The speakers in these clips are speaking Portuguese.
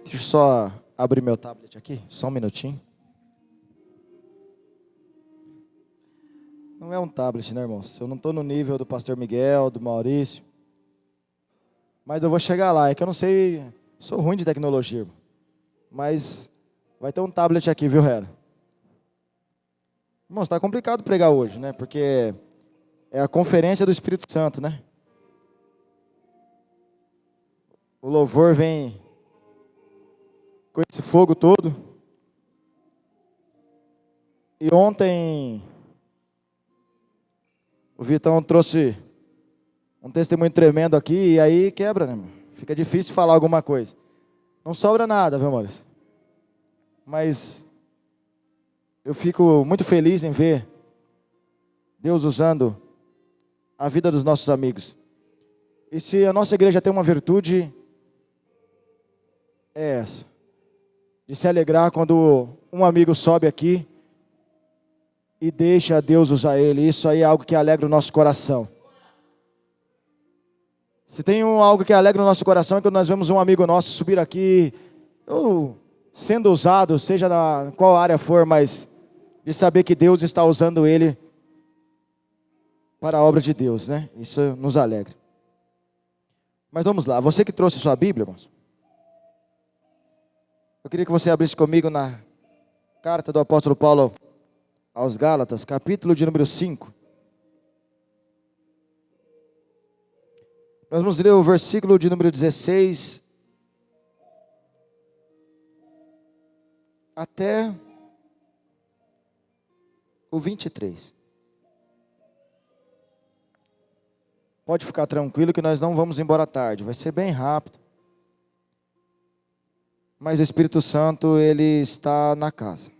Deixa eu só abrir meu tablet aqui, só um minutinho. Não é um tablet, né, irmãos? Eu não estou no nível do pastor Miguel, do Maurício. Mas eu vou chegar lá, é que eu não sei, sou ruim de tecnologia, irmão. Mas vai ter um tablet aqui, viu, Hera? Irmãos, está complicado pregar hoje, né? Porque é a conferência do Espírito Santo, né? O louvor vem com esse fogo todo. E ontem o Vitão trouxe um testemunho tremendo aqui, e aí quebra, né, irmão? Fica difícil falar alguma coisa. Não sobra nada, viu, Maurício? Mas eu fico muito feliz em ver Deus usando a vida dos nossos amigos. E se a nossa igreja tem uma virtude, é essa. De se alegrar quando um amigo sobe aqui e deixa Deus usar ele. Isso aí é algo que alegra o nosso coração. Se tem algo que alegra o nosso coração é quando nós vemos um amigo nosso subir aqui, ou sendo usado, seja na qual área for, mas de saber que Deus está usando ele para a obra de Deus, né? Isso nos alegra. Mas vamos lá, você que trouxe sua Bíblia, irmãos, eu queria que você abrisse comigo na carta do apóstolo Paulo aos Gálatas, capítulo de número 5. Nós vamos ler o versículo de número 16 até o 23. Pode ficar tranquilo que nós não vamos embora tarde, vai ser bem rápido. Mas o Espírito Santo, ele está na casa.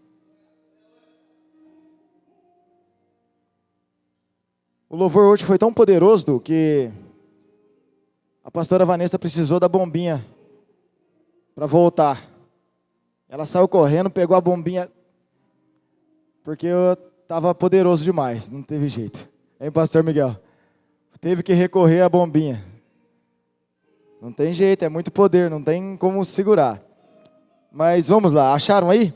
O louvor hoje foi tão poderoso que a pastora Vanessa precisou da bombinha para voltar. Ela saiu correndo, pegou a bombinha, porque eu estava poderoso demais, não teve jeito. Hein, pastor Miguel? Teve que recorrer à bombinha. Não tem jeito, é muito poder, não tem como segurar. Mas vamos lá, acharam aí?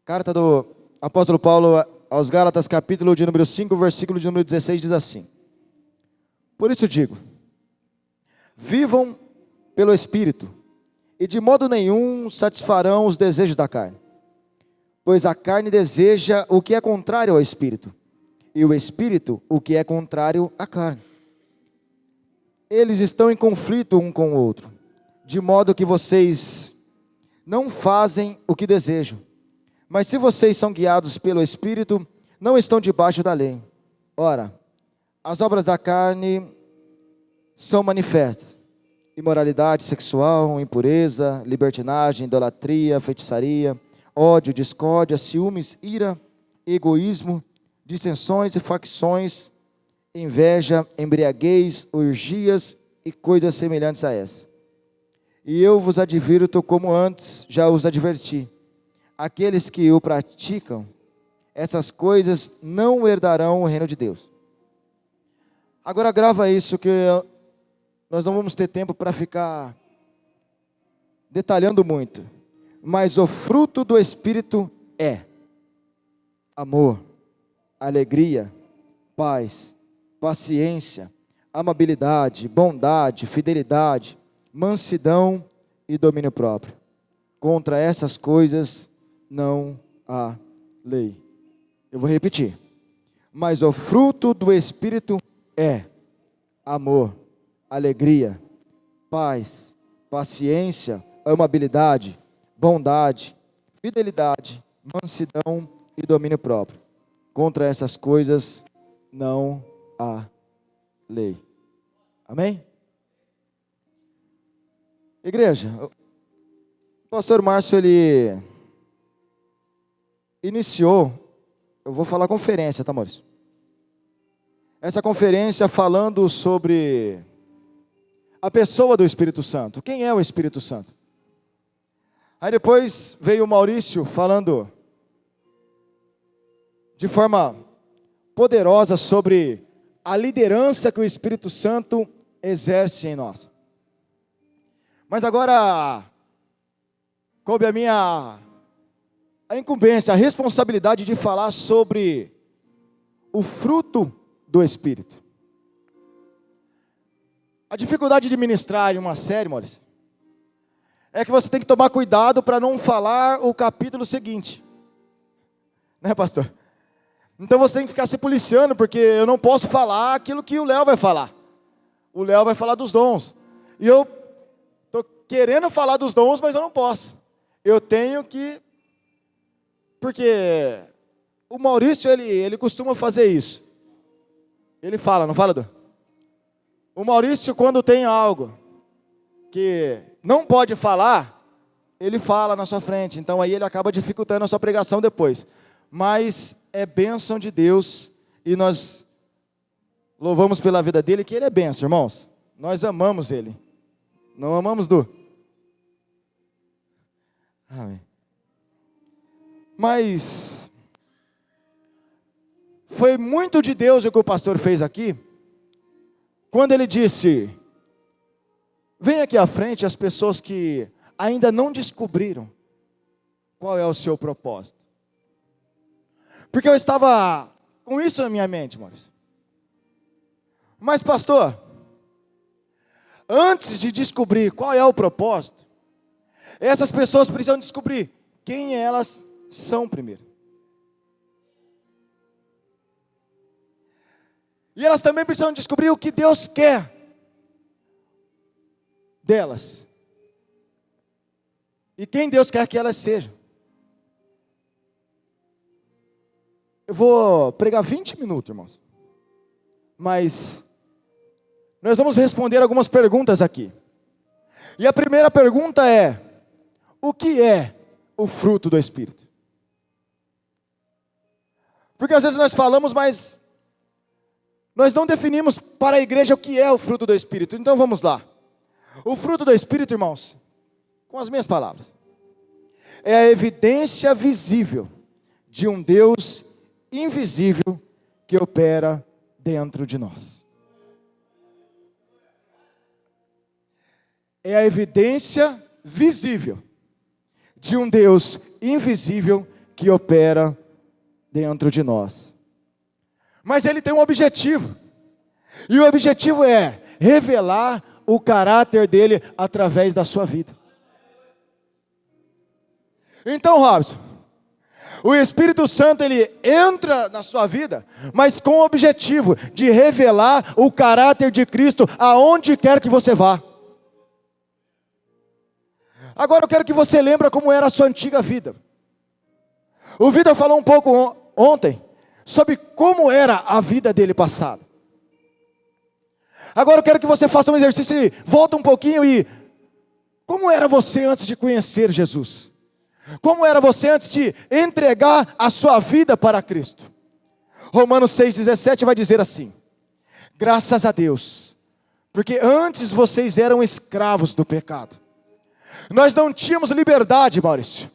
Carta do apóstolo Paulo aos Gálatas, capítulo de número 5, versículo de número 16, diz assim: Por isso digo, vivam pelo Espírito, e de modo nenhum satisfarão os desejos da carne. Pois a carne deseja o que é contrário ao Espírito, e o Espírito o que é contrário à carne. Eles estão em conflito um com o outro, de modo que vocês não fazem o que desejam. Mas se vocês são guiados pelo Espírito, não estão debaixo da lei. Ora, as obras da carne são manifestas: imoralidade sexual, impureza, libertinagem, idolatria, feitiçaria, ódio, discórdia, ciúmes, ira, egoísmo, dissensões e facções, inveja, embriaguez, orgias e coisas semelhantes a essa. E eu vos advirto como antes já os adverti: aqueles que o praticam, essas coisas não herdarão o reino de Deus. Agora grava isso, que nós não vamos ter tempo para ficar detalhando muito. Mas o fruto do Espírito é amor, alegria, paz, paciência, amabilidade, bondade, fidelidade, mansidão e domínio próprio. Contra essas coisas não há lei. Eu vou repetir. Mas o fruto do Espírito é amor, alegria, paz, paciência, amabilidade, bondade, fidelidade, mansidão e domínio próprio. Contra essas coisas não há lei. Amém? Igreja, o pastor Márcio, ele iniciou, eu vou falar conferência, tá, Maurício? Essa conferência falando sobre a pessoa do Espírito Santo. Quem é o Espírito Santo? Aí depois veio o Maurício falando de forma poderosa sobre a liderança que o Espírito Santo exerce em nós. Mas agora, coube a minha a incumbência, a responsabilidade de falar sobre o fruto do Espírito. A dificuldade de ministrar em uma série, Maurício, é que você tem que tomar cuidado para não falar o capítulo seguinte. Né, pastor? Então você tem que ficar se policiando, porque eu não posso falar aquilo que o Léo vai falar. O Léo vai falar dos dons. E eu estou querendo falar dos dons, mas eu não posso. Eu tenho que... Porque o Maurício, ele costuma fazer isso. Ele fala, não fala, Du? O Maurício, quando tem algo que não pode falar, ele fala na sua frente. Então aí ele acaba dificultando a sua pregação depois. Mas é bênção de Deus e nós louvamos pela vida dele, que ele é bênção, irmãos. Nós amamos ele. Não amamos, Du? Amém. Mas foi muito de Deus o que o pastor fez aqui, quando ele disse: vem aqui à frente as pessoas que ainda não descobriram qual é o seu propósito. Porque eu estava com isso na minha mente, Maurício. Mas pastor, antes de descobrir qual é o propósito, essas pessoas precisam descobrir quem elas são primeiro. E elas também precisam descobrir o que Deus quer delas. E quem Deus quer que elas sejam. Eu vou pregar 20 minutos, irmãos. Mas nós vamos responder algumas perguntas aqui. E a primeira pergunta é: o que é o fruto do Espírito? Porque às vezes nós falamos, mas nós não definimos para a igreja o que é o fruto do Espírito. Então vamos lá. O fruto do Espírito, irmãos, com as minhas palavras, é a evidência visível de um Deus invisível que opera dentro de nós. É a evidência visível de um Deus invisível que opera dentro de nós. Mas ele tem um objetivo. E o objetivo é revelar o caráter dele através da sua vida. Então, Robson, o Espírito Santo, ele entra na sua vida, mas com o objetivo de revelar o caráter de Cristo aonde quer que você vá. Agora eu quero que você lembre como era a sua antiga vida. O Vitor falou um pouco ontem sobre como era a vida dele passada. Agora eu quero que você faça um exercício e volta um pouquinho e... como era você antes de conhecer Jesus? Como era você antes de entregar a sua vida para Cristo? Romanos 6,17 vai dizer assim: graças a Deus, porque antes vocês eram escravos do pecado. Nós não tínhamos liberdade, Maurício.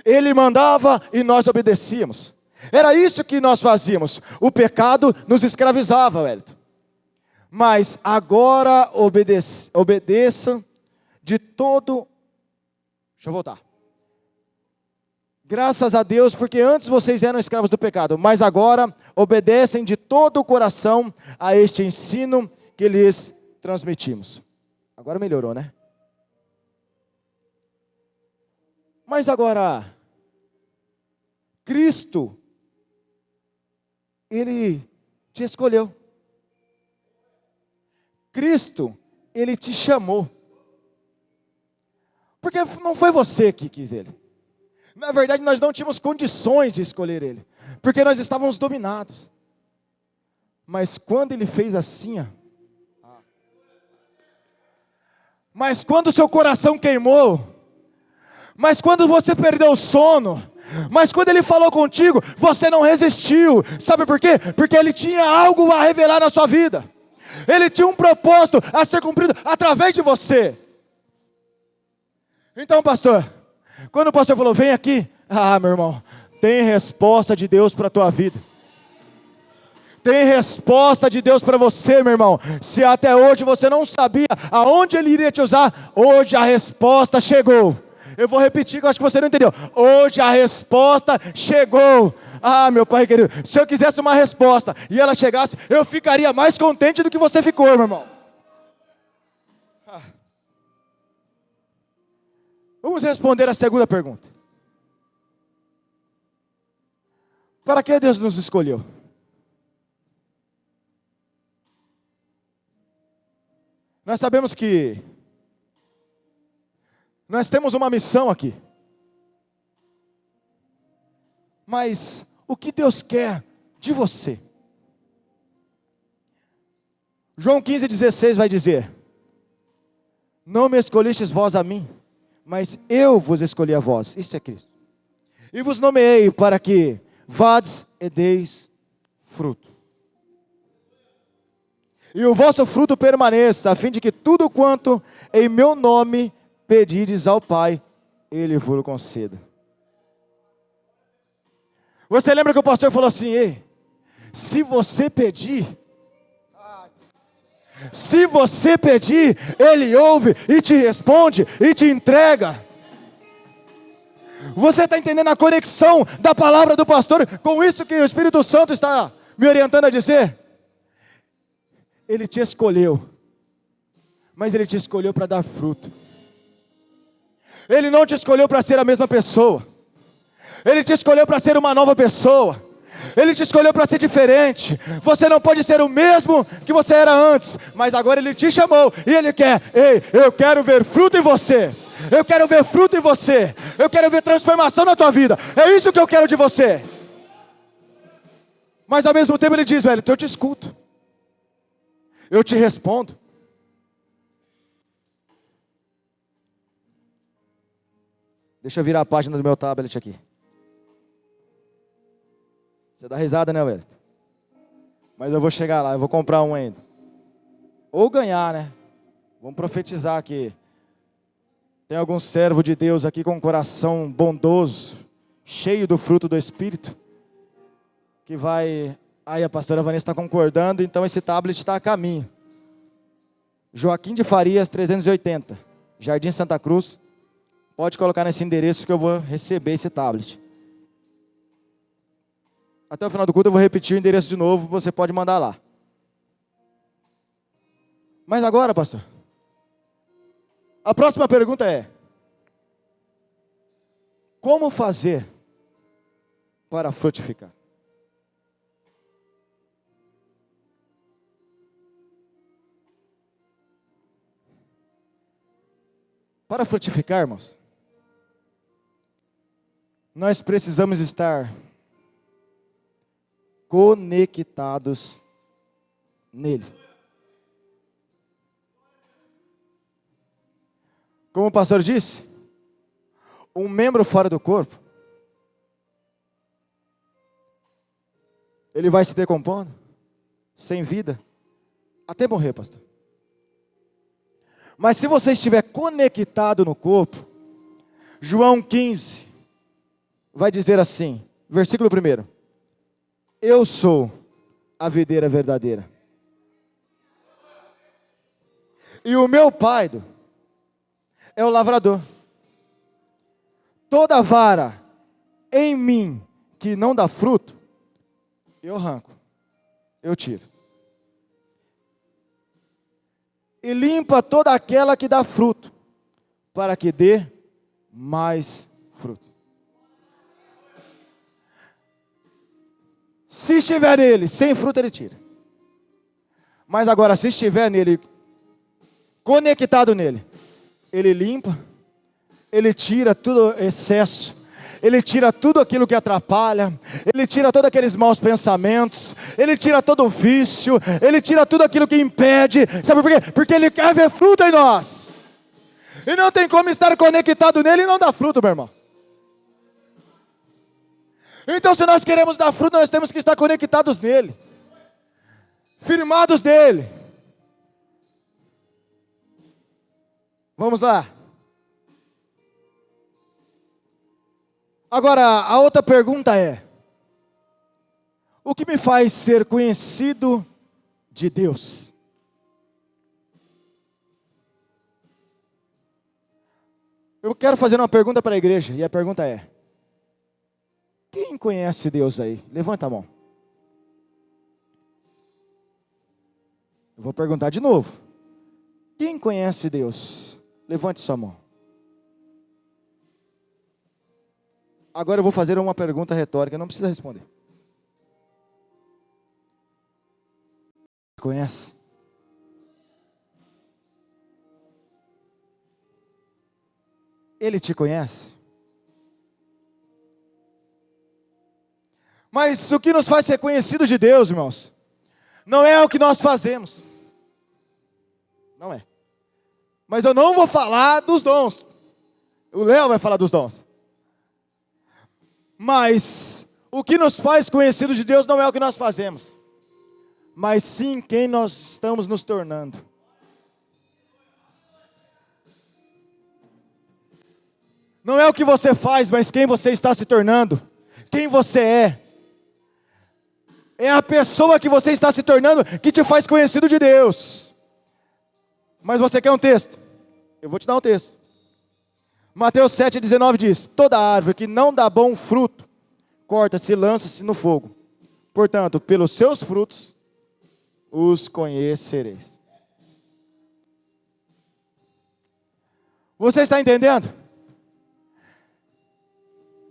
Ele mandava e nós obedecíamos. Era isso que nós fazíamos. O pecado nos escravizava, Wellington. Mas agora obedeçam de todo... Deixa eu voltar. Graças a Deus, porque antes vocês eram escravos do pecado, mas agora obedecem de todo o coração a este ensino que lhes transmitimos. Agora melhorou, né? Mas agora, Cristo, Ele te escolheu. Cristo, Ele te chamou. Porque não foi você que quis Ele. Na verdade, nós não tínhamos condições de escolher Ele, porque nós estávamos dominados. Mas quando Ele fez assim, mas quando o seu coração queimou, mas quando você perdeu o sono, mas quando Ele falou contigo, você não resistiu. Sabe por quê? Porque Ele tinha algo a revelar na sua vida. Ele tinha um propósito a ser cumprido através de você. Então, pastor, quando o pastor falou, vem aqui, meu irmão, tem resposta de Deus para a tua vida. Tem resposta de Deus para você, meu irmão. Se até hoje você não sabia aonde Ele iria te usar, hoje a resposta chegou. Eu vou repetir, que eu acho que você não entendeu. Hoje a resposta chegou. Ah, meu Pai querido, se eu quisesse uma resposta e ela chegasse, eu ficaria mais contente do que você ficou, meu irmão. Vamos responder a segunda pergunta. Para que Deus nos escolheu? Nós sabemos que nós temos uma missão aqui. Mas o que Deus quer de você? João 15,16 vai dizer: não me escolhestes vós a mim, mas eu vos escolhi a vós. Isso é Cristo. E vos nomeei para que vades e deis fruto. E o vosso fruto permaneça, a fim de que tudo quanto em meu nome pedires ao Pai, Ele vos conceda. Você lembra que o pastor falou assim: ei, se você pedir, Ele ouve e te responde e te entrega. Você está entendendo a conexão da palavra do pastor com isso que o Espírito Santo está me orientando a dizer? Ele te escolheu, mas Ele te escolheu para dar fruto. Ele não te escolheu para ser a mesma pessoa. Ele te escolheu para ser uma nova pessoa. Ele te escolheu para ser diferente. Você não pode ser o mesmo que você era antes, mas agora Ele te chamou e Ele quer: ei, eu quero ver fruto em você. Eu quero ver fruto em você. Eu quero ver transformação na tua vida. É isso que eu quero de você. Mas ao mesmo tempo Ele diz: velho, eu te escuto, eu te respondo. Deixa eu virar a página do meu tablet aqui. Você dá risada, né, velho? Mas eu vou chegar lá, eu vou comprar um ainda. Ou ganhar, né? Vamos profetizar aqui. Tem algum servo de Deus aqui com um coração bondoso, cheio do fruto do Espírito, que vai... Aí a pastora Vanessa está concordando, então esse tablet está a caminho. Joaquim de Farias 380, Jardim Santa Cruz. Pode colocar nesse endereço que eu vou receber esse tablet. Até o final do culto eu vou repetir o endereço de novo, você pode mandar lá. Mas agora, pastor, a próxima pergunta é: como fazer para frutificar? Para frutificar, irmãos, nós precisamos estar conectados nele. Como o pastor disse, um membro fora do corpo, ele vai se decompondo, sem vida, até morrer, pastor. Mas se você estiver conectado no corpo, João 15 vai dizer assim, versículo 1: eu sou a videira verdadeira, e o meu Pai é o lavrador. Toda vara em mim que não dá fruto, eu arranco, eu tiro. E limpa toda aquela que dá fruto, para que dê mais fruto. Se estiver nele, sem fruto ele tira. Mas agora, se estiver nele, conectado nele, ele limpa, ele tira todo excesso, ele tira tudo aquilo que atrapalha, ele tira todos aqueles maus pensamentos, ele tira todo o vício, ele tira tudo aquilo que impede. Sabe por quê? Porque ele quer ver fruto em nós. E não tem como estar conectado nele e não dar fruto, meu irmão. Então, se nós queremos dar fruto, nós temos que estar conectados nele, firmados nele. Vamos lá. Agora, a outra pergunta é: O que me faz ser conhecido de Deus? Eu quero fazer uma pergunta para a igreja, e a pergunta é: quem conhece Deus aí? Levanta a mão. Eu vou perguntar de novo. Quem conhece Deus? Levante sua mão. Agora eu vou fazer uma pergunta retórica, não precisa responder. Conhece? Ele te conhece? Mas o que nos faz ser conhecidos de Deus, irmãos, não é o que nós fazemos. Não é. Mas eu não vou falar dos dons. O Léo vai falar dos dons. Mas o que nos faz conhecidos de Deus não é o que nós fazemos, mas sim quem nós estamos nos tornando. Não é o que você faz, mas quem você está se tornando. Quem você é. É a pessoa que você está se tornando que te faz conhecido de Deus. Mas você quer um texto? Eu vou te dar um texto. Mateus 7,19 diz: toda árvore que não dá bom fruto, corta-se e lança-se no fogo. Portanto, pelos seus frutos os conhecereis. Você está entendendo?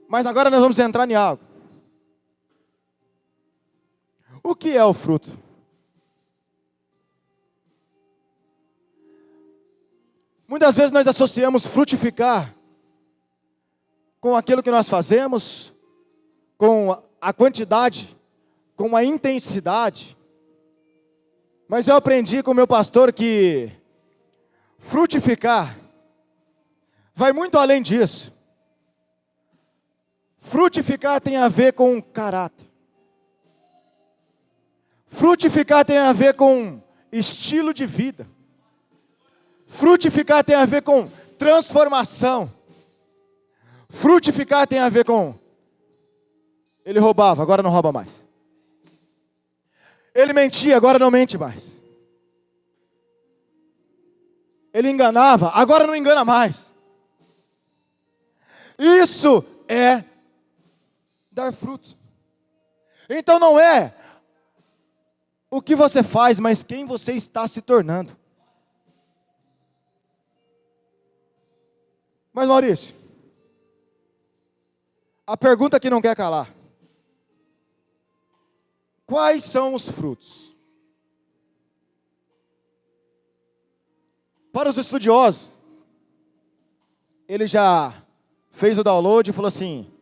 Mas agora nós vamos entrar em algo. O que é o fruto? Muitas vezes nós associamos frutificar com aquilo que nós fazemos, com a quantidade, com a intensidade. Mas eu aprendi com o meu pastor que frutificar vai muito além disso. Frutificar tem a ver com caráter. Frutificar tem a ver com estilo de vida. Frutificar tem a ver com transformação. Frutificar tem a ver com: ele roubava, agora não rouba mais. Ele mentia, agora não mente mais. Ele enganava, agora não engana mais. Isso é dar fruto. Então não é o que você faz, mas quem você está se tornando. Mas Maurício, a pergunta que não quer calar: quais são os frutos? Para os estudiosos, ele já fez o download e falou assim: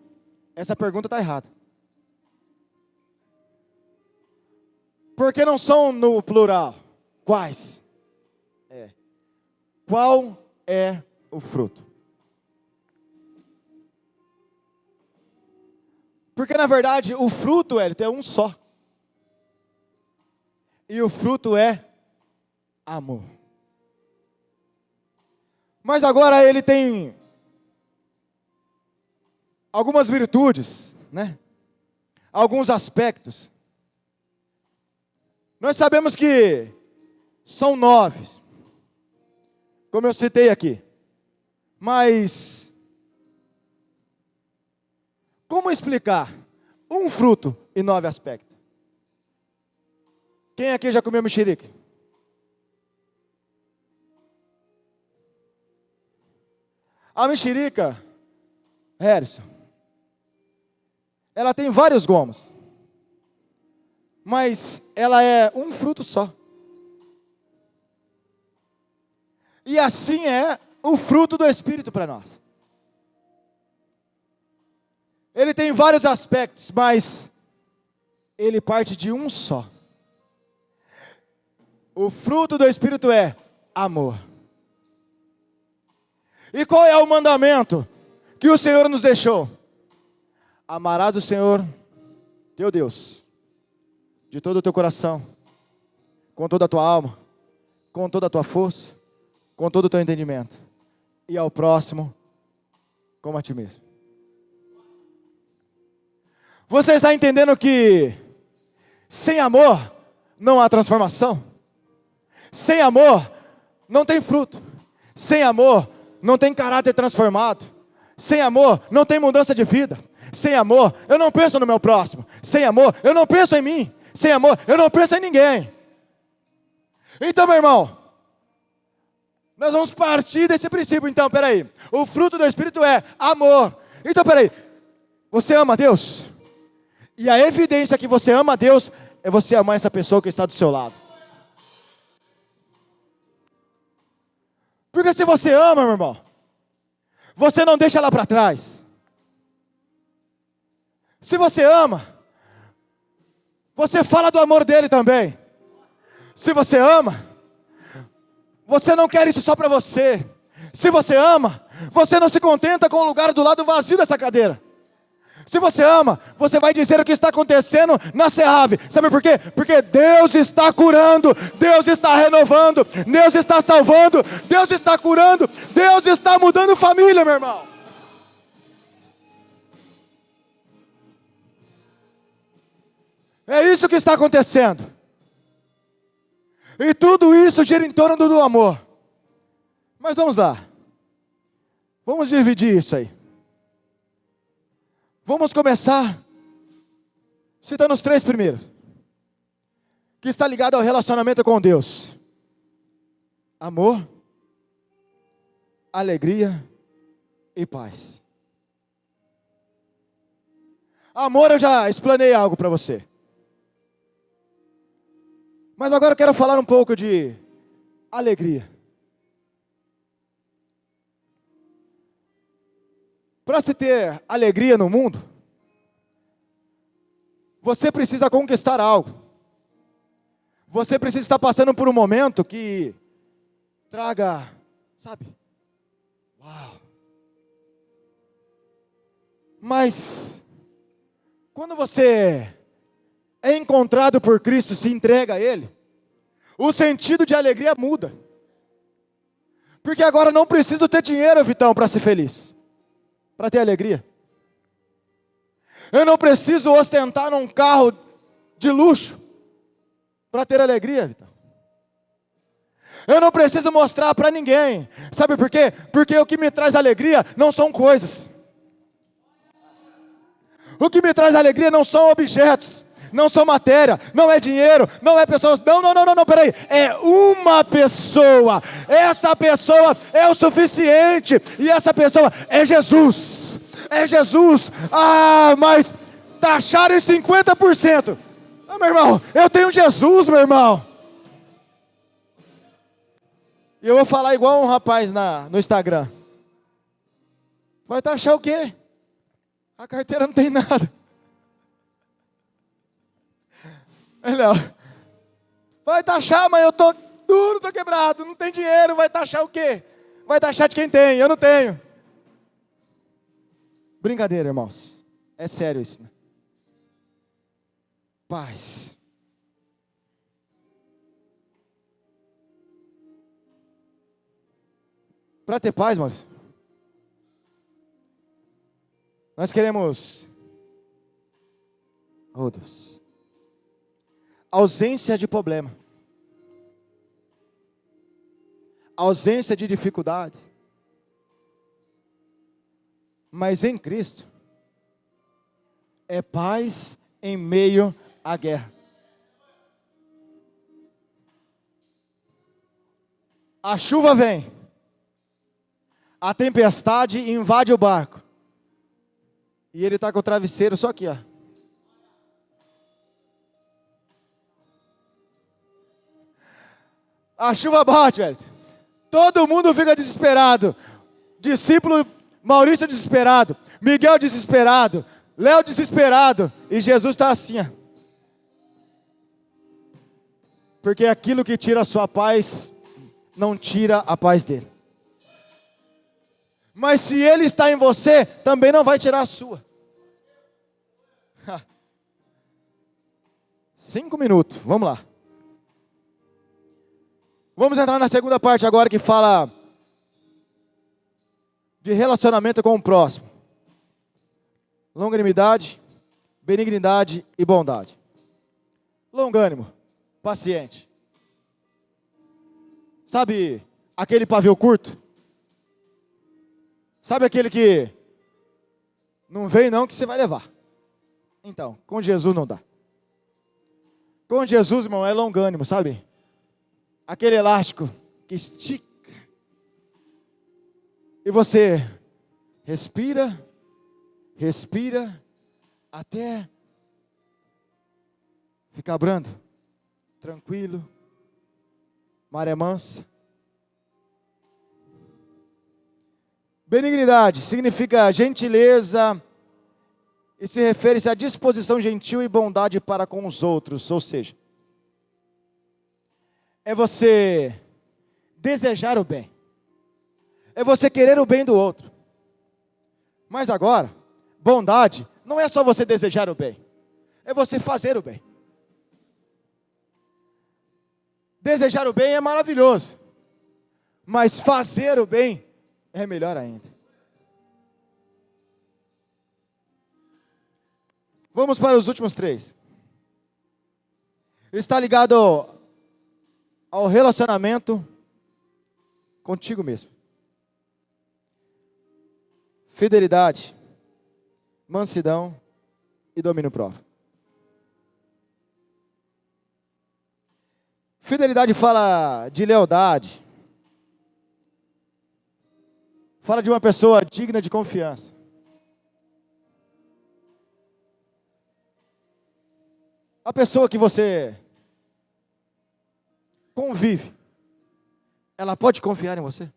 essa pergunta está errada. Porque não são no plural. Quais? Qual é o fruto? Porque na verdade o fruto é um só. E o fruto é amor. Mas agora ele tem algumas virtudes, né? Alguns aspectos. Nós sabemos que são 9, como eu citei aqui. Mas como explicar um fruto e 9 aspectos? Quem aqui já comeu mexerica? A mexerica, Harrison, ela tem vários gomos, mas ela é um fruto só. E assim é o fruto do Espírito para nós. Ele tem vários aspectos, mas ele parte de um só. O fruto do Espírito é amor. E qual é o mandamento que o Senhor nos deixou? Amarás o Senhor, teu Deus, de todo o teu coração, com toda a tua alma, com toda a tua força, com todo o teu entendimento, e ao próximo como a ti mesmo. Você está entendendo que Sem amor, não há transformação. Sem amor, não tem fruto. Sem amor, não tem caráter transformado. Sem amor, não tem mudança de vida. Sem amor, eu não penso no meu próximo. Sem amor, eu não penso em mim. Sem amor, eu não penso em ninguém. Então, meu irmão, nós vamos partir desse princípio. Então, peraí, o fruto do Espírito é amor. Então, peraí, você ama a Deus? E a evidência que você ama a Deus é você amar essa pessoa que está do seu lado. Porque se você ama, meu irmão, você não deixa ela para trás. Se você ama, você fala do amor dele também. Se você ama, você não quer isso só para você. Se você ama, você não se contenta com o lugar do lado vazio dessa cadeira. Se você ama, você vai dizer o que está acontecendo na Serrave. Sabe por quê? Porque Deus está curando, Deus está renovando, Deus está salvando, Deus está curando, Deus está mudando família, meu irmão. É isso que está acontecendo. E tudo isso gira em torno do amor. Mas vamos lá. Vamos dividir isso aí. Vamos começar citando os 3 primeiros, que está ligado ao relacionamento com Deus: amor, alegria e paz. Amor, eu já explanei algo para você. Mas agora eu quero falar um pouco de alegria. Para se ter alegria no mundo, você precisa conquistar algo. Você precisa estar passando por um momento que traga, sabe? Uau! Mas, quando você é encontrado por Cristo, se entrega a Ele, o sentido de alegria muda. Porque agora não preciso ter dinheiro, Vitão, para ser feliz. Para ter alegria. Eu não preciso ostentar num carro de luxo para ter alegria, Vitão. Eu não preciso mostrar para ninguém. Sabe por quê? Porque o que me traz alegria não são coisas. O que me traz alegria não são objetos, não são matéria, não é dinheiro, não é pessoas. Não, peraí. É uma pessoa. Essa pessoa é o suficiente. E essa pessoa é Jesus. É Jesus. Ah, mas taxaram em 50%. Ah, meu irmão, eu tenho Jesus, meu irmão. E eu vou falar igual um rapaz no Instagram. Vai taxar o quê? A carteira não tem nada. Não. Vai taxar, mas eu tô duro, tô quebrado, não tem dinheiro, vai taxar o quê? Vai taxar de quem tem, eu não tenho. Brincadeira, irmãos. É sério isso, né? Paz. Para ter paz, Maurício, nós queremos, oh Deus, ausência de problema, ausência de dificuldade, mas em Cristo é paz em meio à guerra. A chuva vem, a tempestade invade o barco, e ele está com o travesseiro só aqui, ó. A chuva bate, velho. Todo mundo fica desesperado. Discípulo Maurício desesperado, Miguel desesperado, Léo desesperado, e Jesus está assim, ó. Porque aquilo que tira a sua paz, não tira a paz dele. Mas se ele está em você, também não vai tirar a sua. 5 minutos, vamos lá. Vamos entrar na segunda parte agora, que fala de relacionamento com o próximo. Longanimidade, benignidade e bondade. longânimo, paciente. Sabe aquele pavio curto? Sabe aquele que não vem não que você vai levar? Então, com Jesus não dá. Com Jesus, irmão, é longânimo, sabe? Aquele elástico que estica. E você respira, respira, até ficar brando, tranquilo, maré mansa. Benignidade significa gentileza e se refere-se à disposição gentil e bondade para com os outros, ou seja, é você desejar o bem, é você querer o bem do outro. Mas agora, bondade não é só você desejar o bem, é você fazer o bem. Desejar o bem é maravilhoso, mas fazer o bem é melhor ainda. Vamos para os últimos 3. Está ligado ao relacionamento contigo mesmo. Fidelidade, mansidão e domínio próprio. Fidelidade fala de lealdade. Fala de uma pessoa digna de confiança. A pessoa que você convive, ela pode confiar em você?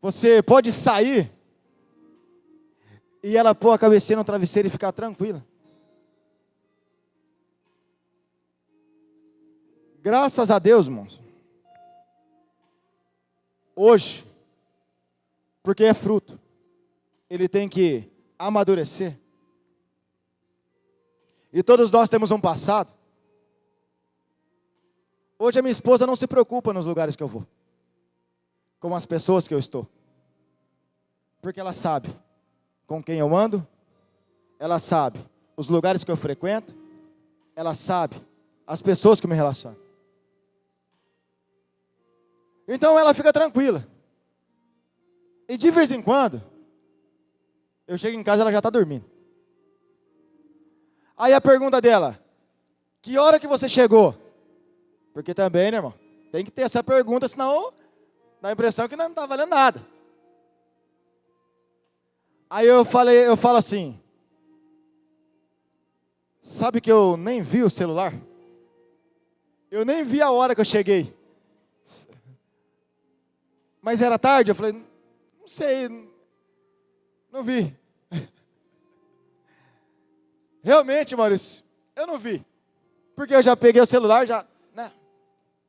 Você pode sair e ela pôr a cabecinha no travesseiro e ficar tranquila. Graças a Deus, irmãos. Hoje, porque é fruto, ele tem que amadurecer. E todos nós temos um passado. Hoje a minha esposa não se preocupa nos lugares que eu vou, com as pessoas que eu estou, porque ela sabe com quem eu ando, ela sabe os lugares que eu frequento, ela sabe as pessoas que eu me relaciono. Então ela fica tranquila. E de vez em quando, eu chego em casa e ela já está dormindo. Aí a pergunta dela: que hora que você chegou? Porque também, né, irmão, tem que ter essa pergunta, senão dá a impressão que não está valendo nada. Aí eu falo assim: sabe que eu nem vi o celular? Eu nem vi a hora que eu cheguei. Mas era tarde? Eu falei, não sei, não vi. Realmente, Maurício, eu não vi. Porque eu já peguei o celular, né?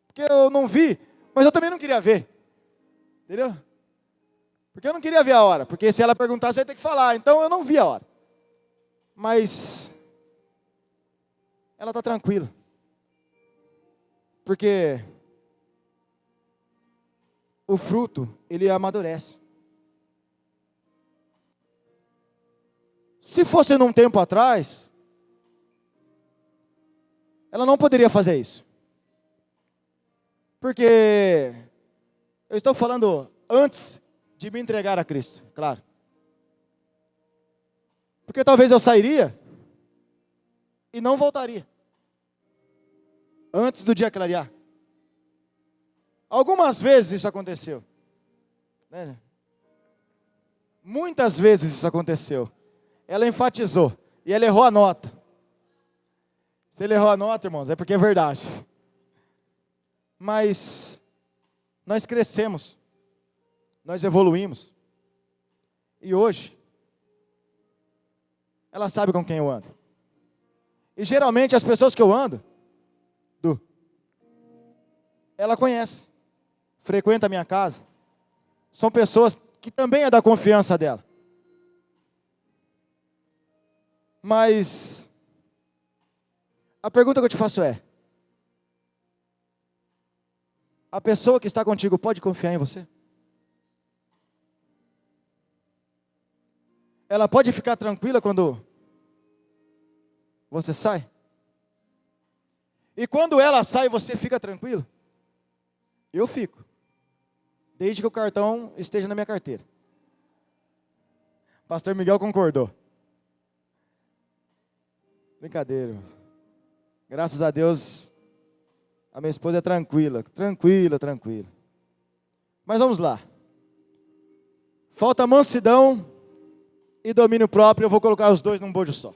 Porque eu não vi, mas eu também não queria ver. Entendeu? Porque eu não queria ver a hora. Porque se ela perguntasse, você ia ter que falar. Então eu não vi a hora. Mas ela está tranquila. Porque o fruto, ele amadurece. Se fosse num tempo atrás, ela não poderia fazer isso. Porque eu estou falando antes de me entregar a Cristo, claro. Porque talvez eu sairia e não voltaria antes do dia clarear. Algumas vezes isso aconteceu, né? Muitas vezes isso aconteceu. Ela enfatizou e ela errou a nota. Se ele errou a nota, irmãos, é porque é verdade. Mas nós crescemos, nós evoluímos. E hoje, ela sabe com quem eu ando. E geralmente as pessoas que eu ando, ela conhece. Frequenta a minha casa, são pessoas que também é da confiança dela. Mas a pergunta que eu te faço é: a pessoa que está contigo pode confiar em você? Ela pode ficar tranquila quando você sai? E quando ela sai, você fica tranquilo? Eu fico. Desde que o cartão esteja na minha carteira. Pastor Miguel concordou. Brincadeira. Graças a Deus, a minha esposa é tranquila. Tranquila. Mas vamos lá. Falta mansidão e domínio próprio. Eu vou colocar os dois num bojo só.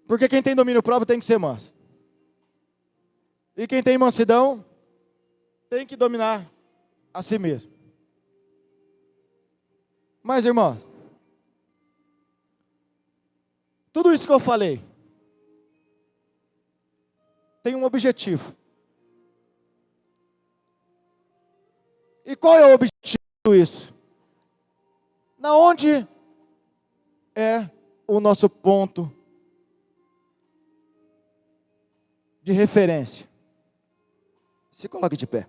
Porque quem tem domínio próprio tem que ser manso. E quem tem mansidão tem que dominar a si mesmo. Mas, irmãos, tudo isso que eu falei tem um objetivo. E qual é o objetivo disso? Na onde é o nosso ponto de referência? Se coloque de pé.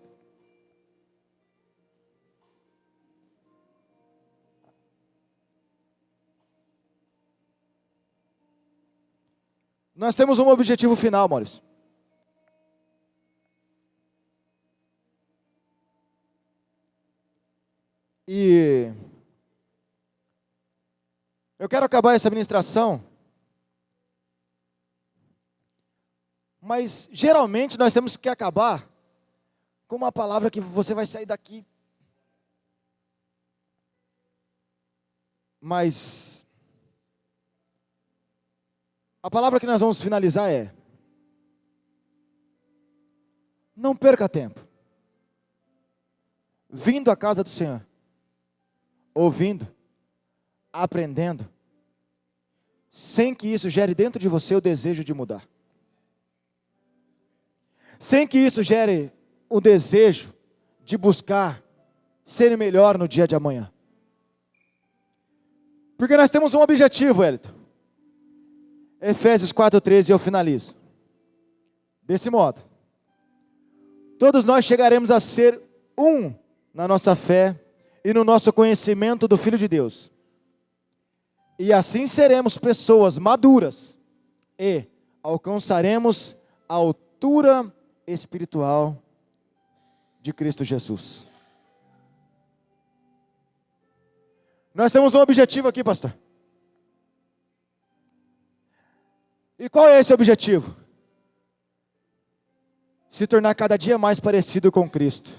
Nós temos um objetivo final, Maurício. E eu quero acabar essa ministração, mas geralmente nós temos que acabar com uma palavra que você vai sair daqui. Mas a palavra que nós vamos finalizar é: não perca tempo vindo à casa do Senhor, ouvindo, aprendendo, sem que isso gere dentro de você o desejo de mudar. Sem que isso gere o desejo de buscar ser melhor no dia de amanhã. Porque nós temos um objetivo, Elton. Efésios 4:13, eu finalizo. Desse modo, todos nós chegaremos a ser um na nossa fé e no nosso conhecimento do Filho de Deus. E assim seremos pessoas maduras e alcançaremos a altura espiritual de Cristo Jesus. Nós temos um objetivo aqui, pastor. E qual é esse objetivo? Se tornar cada dia mais parecido com Cristo.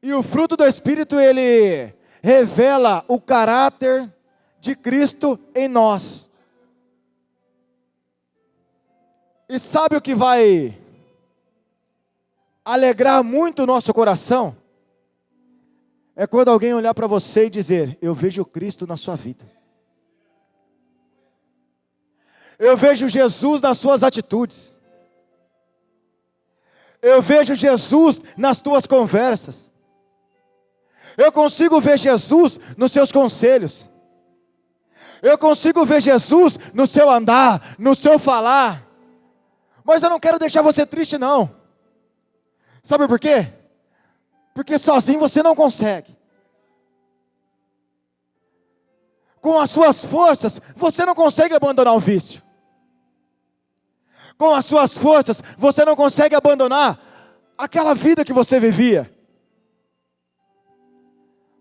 E o fruto do Espírito, ele revela o caráter de Cristo em nós. E sabe o que vai alegrar muito o nosso coração? É quando alguém olhar para você e dizer: eu vejo Cristo na sua vida. Eu vejo Jesus nas suas atitudes. Eu vejo Jesus nas tuas conversas. Eu consigo ver Jesus nos seus conselhos. Eu consigo ver Jesus no seu andar, no seu falar. Mas eu não quero deixar você triste, não. Sabe por quê? Porque sozinho você não consegue. Com as suas forças, você não consegue abandonar o vício. Com as suas forças, você não consegue abandonar aquela vida que você vivia.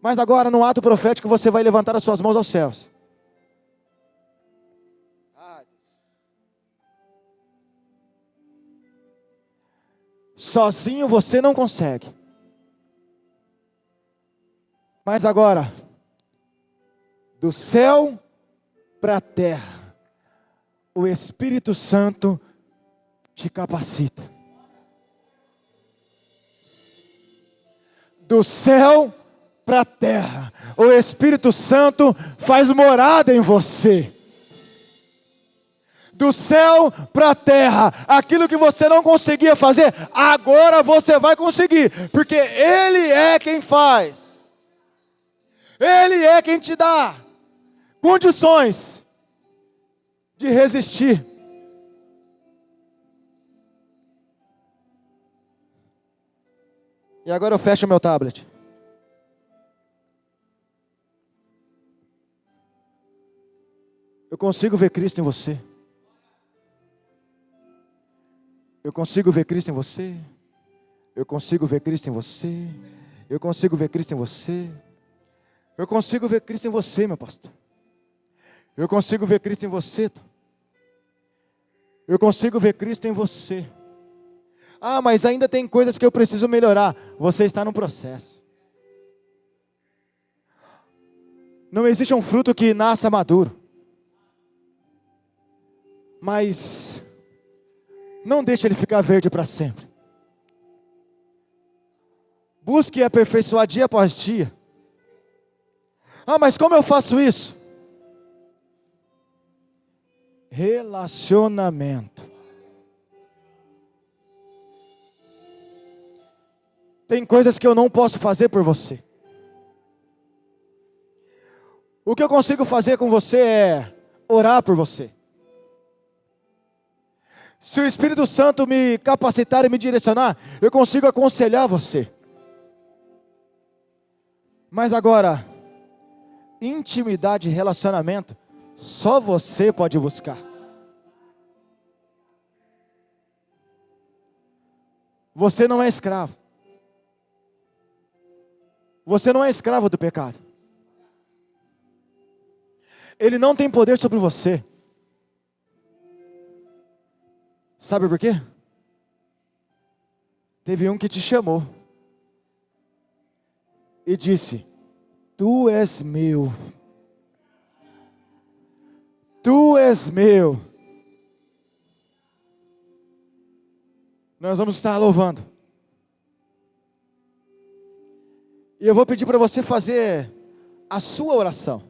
Mas agora, no ato profético, você vai levantar as suas mãos aos céus. Sozinho você não consegue. Mas agora, do céu para a terra, o Espírito Santo te capacita. Do céu para a terra, o Espírito Santo faz morada em você. Do céu para a terra, aquilo que você não conseguia fazer, agora você vai conseguir, porque Ele é quem faz. Ele é quem te dá condições de resistir. E agora eu fecho meu tablet. Eu consigo ver Cristo em você. Eu consigo ver Cristo em você. Eu consigo ver Cristo em você. Eu consigo ver Cristo em você. Eu consigo ver Cristo em você, meu pastor. Eu consigo ver Cristo em você. Eu consigo ver Cristo em você. Ah, mas ainda tem coisas que eu preciso melhorar. Você está no processo. Não existe um fruto que nasça maduro. Mas não deixe ele ficar verde para sempre. Busque aperfeiçoar dia após dia. Ah, mas como eu faço isso? Relacionamento. Tem coisas que eu não posso fazer por você. O que eu consigo fazer com você é orar por você. Se o Espírito Santo me capacitar e me direcionar, eu consigo aconselhar você. Mas agora, intimidade e relacionamento, só você pode buscar. Você não é escravo. Você não é escravo do pecado. Ele não tem poder sobre você. Sabe por quê? Teve um que te chamou e disse: tu és meu. Tu és meu. Nós vamos estar louvando. E eu vou pedir para você fazer a sua oração.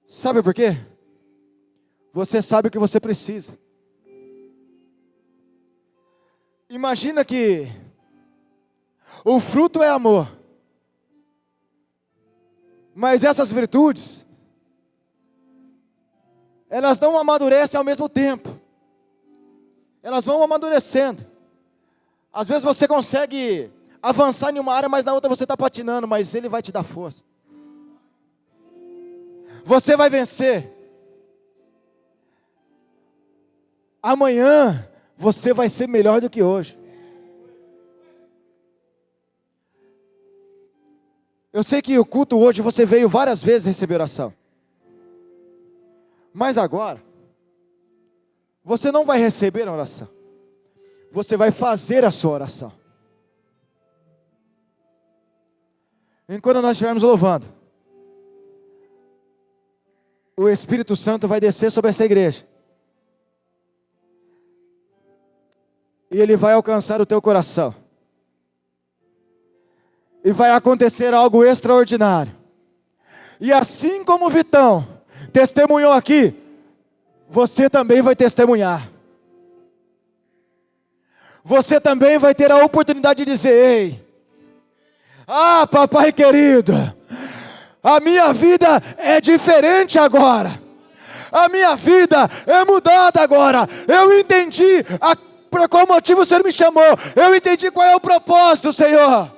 Sabe por quê? Você sabe o que você precisa. Imagina que o fruto é amor. Mas essas virtudes, elas não amadurecem ao mesmo tempo. Elas vão amadurecendo. Às vezes você consegue avançar em uma área, mas na outra você está patinando, mas Ele vai te dar força. Você vai vencer. Amanhã você vai ser melhor do que hoje. Eu sei que o culto hoje você veio várias vezes receber oração. Mas agora, você não vai receber a oração. Você vai fazer a sua oração. Enquanto nós estivermos louvando, o Espírito Santo vai descer sobre essa igreja. E ele vai alcançar o teu coração. E vai acontecer algo extraordinário. E assim como o Vitão testemunhou aqui, você também vai testemunhar. Você também vai ter a oportunidade de dizer: ei, ah, papai querido, a minha vida é diferente agora. A minha vida é mudada agora. Eu entendi por qual motivo o Senhor me chamou. Eu entendi qual é o propósito, Senhor.